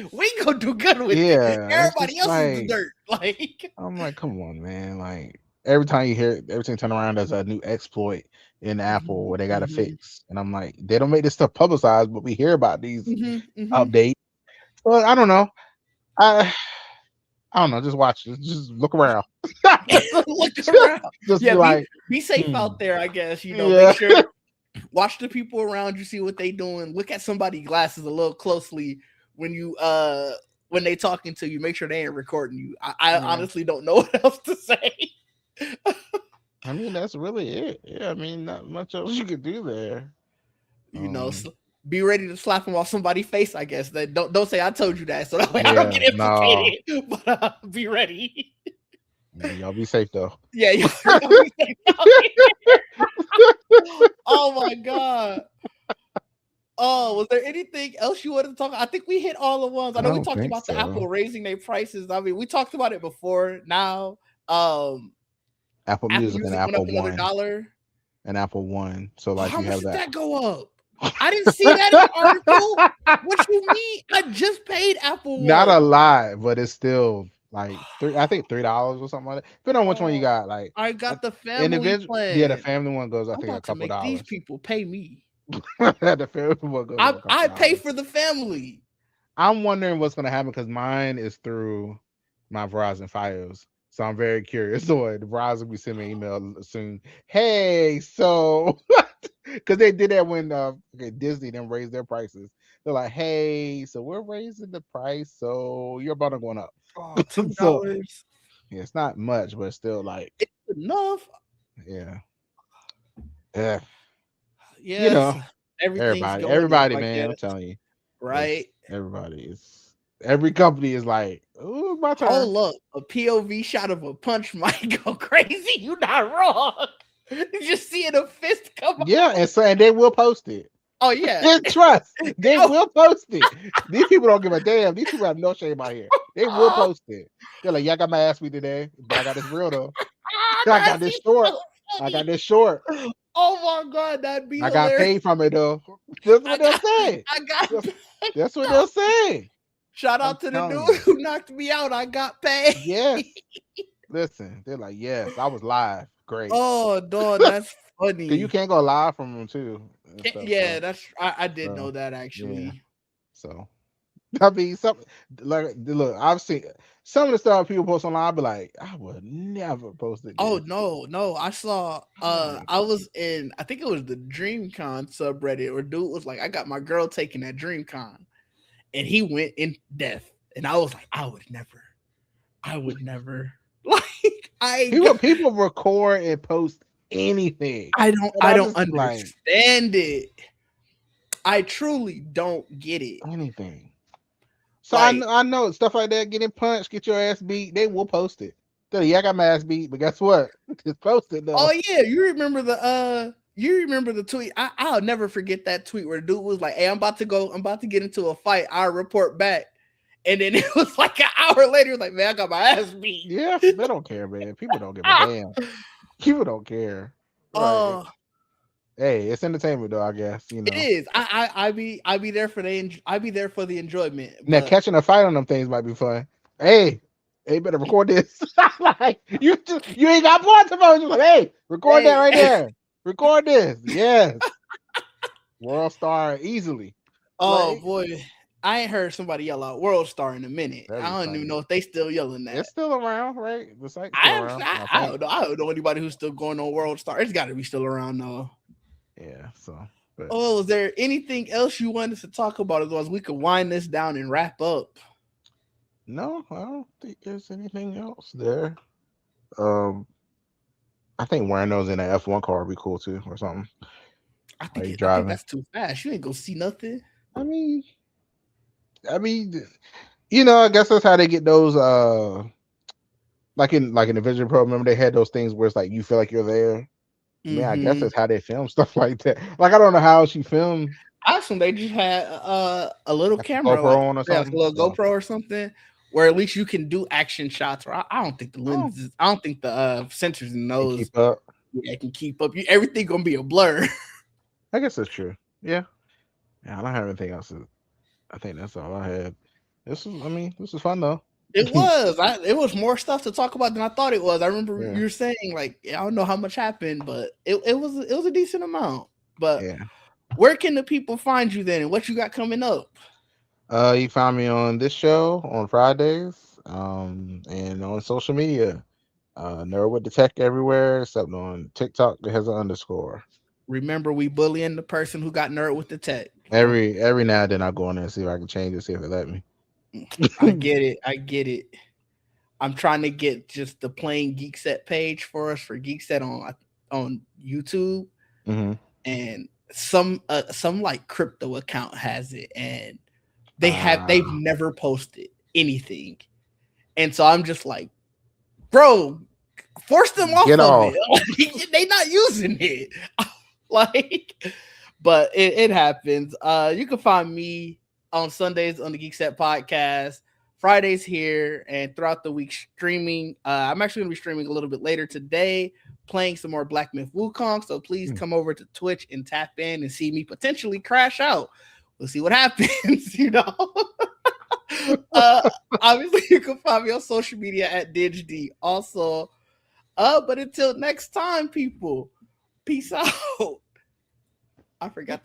gonna do good with it. yeah. It's Everybody just else is the like dirt. Like, I'm like, come on, man. Like every time you turn around, there's a new exploit in Apple where they got to hmm, fix, and I'm like, they don't make this stuff publicized, but we hear about these hmm, hmm. updates. Well, I don't know. I I don't know. Just watch. Just look around. Look around. Just be Yeah, like, be safe hmm, out there. I guess make yeah, sure, watch the people around you, see what they doing. Look at somebody's glasses a little closely when when they talking to you. Make sure they ain't recording you. I yeah. honestly don't know what else to say. I mean, that's really it. Yeah, I mean, not much else you could do there. you know, Um, so be ready to slap him off somebody's face. I guess that don't say I told you that, so that way I don't Yeah, get no. implicated. But be ready. Yeah, y'all be safe though. Yeah, y'all be safe out here. Oh my god. Oh, was there anything else you wanted to talk? I think we hit all the ones. I I know we don't talked think about the so. Apple raising their prices. I mean, we talked about it before. Now, Apple Apple Music and Music went up Apple another One $1. and Apple One. So Oh, like how you much have did that. that go up? I didn't see that in the article. What you mean? I just paid Apple Not One. a lot, but it's still like three. I think $3 or something like that. Depending on which one you Oh, got. Like I got the family individual, yeah, the plan. family one goes. I I'm think a about to couple make these dollars. people pay me. The family one goes up a couple I pay dollars. for the family. I'm wondering what's gonna happen because mine is through my Verizon Fios. So I'm very curious. So the Verizon will be sending me an email soon. Hey, so because they did that when Disney then raised their prices. They're like, hey, so we're raising the price, so your bundle going up. Oh, $2. So yeah, it's not much, but it's still like, It's enough. yeah, yeah, you Yes, know, everything's going up, everybody, I man. I'm guess. telling you, Right? it's everybody. It's every company is like, oh, my turn. Hold up. A POV shot of a punch might go crazy. You're not wrong. Just seeing a fist come Yeah, out. and they will post it. Oh yeah. And trust, they Oh, will post it. These people don't give a damn. These people have no shame out here. They will oh, post it. They're like, yeah, I got my ass beat today, but I got this real though. I got that'd this be short. so I got funny. this short. Oh my god, that'd be I got hilarious. paid from it though. That's I what they'll got say. I got That's, paid. that's what they'll say. Shout I'm out to the telling dude you. who knocked me out. I got paid. Yes. Listen, they're like, yes, I was live. Great. Oh dog, that's Cause you funny. can't go live from them too and stuff. Yeah, So, that's I did know that yeah. actually. So I mean, some like look, I've seen some of the stuff people post online. I'll be like, I would never posted Oh this. no, I saw I would never I was posted. in I think it was the DreamCon subreddit where dude was like, I got my girl taking that DreamCon and he went in depth. And I was like, I would never like People record and post anything, and I I don't just be like understand it. I truly don't get it. anything. So Like, I know stuff like that, getting punched, get your ass beat. They will post it. So, yeah, I got my ass beat, but guess what? It's posted though. oh yeah, you remember the tweet. I'll never forget that tweet where the dude was like, hey, I'm about to get into a fight. I'll report back. And then it was like an hour later, like, man, I got my ass beat. Yeah, they don't care, man. People don't give a damn. People don't care. Right. Oh, Hey, it's entertainment though, I guess, it is. I be there for I be there for the enjoyment. Now But catching a fight on them things might be fun. Hey, better record this. Like you ain't got more tomorrow. Just like, hey, record that hey, right there. Record this. Yes. World star easily. oh Like boy, I ain't heard somebody yell out "World Star" in a minute. that'd I be don't even funny. know if they still yelling that. It's still around, right? The site's still around, I I think. don't know. I don't know anybody who's still going on World Star. It's got to be still around though. Yeah, so but Oh, is there anything else you wanted to talk about? Otherwise, we could wind this down and wrap up. no, I don't think there's anything else there. Um I think wearing those in an F1 car would be cool too, or something. Are you I think driving? that's too fast. You ain't gonna see nothing. I mean, I mean, I guess that's how they get those. Like in the Vision Pro, remember they had those things where it's like you feel like you're there. I mean, I guess Mm-hmm. that's how they film stuff like that. Like I don't know how she filmed I assume they just had a little like a camera, GoPro on or like a something. little So GoPro or something, where at least you can do action shots. Or I don't think the oh, lenses, I don't think the sensors in and those keep up. can keep up. Everything gonna be a blur. I guess that's true. Yeah, yeah. I don't have anything else. I think that's all I had. This is fun though. It was. It was more stuff to talk about than I thought it was. I remember Yeah, you were saying like, I don't know how much happened, but it was a decent amount. But yeah. where can the people find you then, and what you got coming up? You find me on this show on Fridays, and on social media. Nerd with the tech everywhere, except on TikTok that has an underscore. Remember, we bullying the person who got nerd with the tech. Every now and then I go in there and see if I can change it, see if it let me. I get it. I get it. I'm trying to get just the plain Geek Set page for us for Geek Set on YouTube, Hmm. and some like crypto account has it, and they've never posted anything. And so I'm just like, bro, force them off of it. Like, they not using it. Like, but it happens. You can find me on Sundays on the Geek Set podcast, Fridays here, and throughout the week streaming. I'm actually going to be streaming a little bit later today, playing some more Black Myth Wukong. So please come over to Twitch and tap in and see me potentially crash out. We'll see what happens, you know. Obviously, you can find me on social media at DigD. Also, but until next time, people, peace out. I forgot to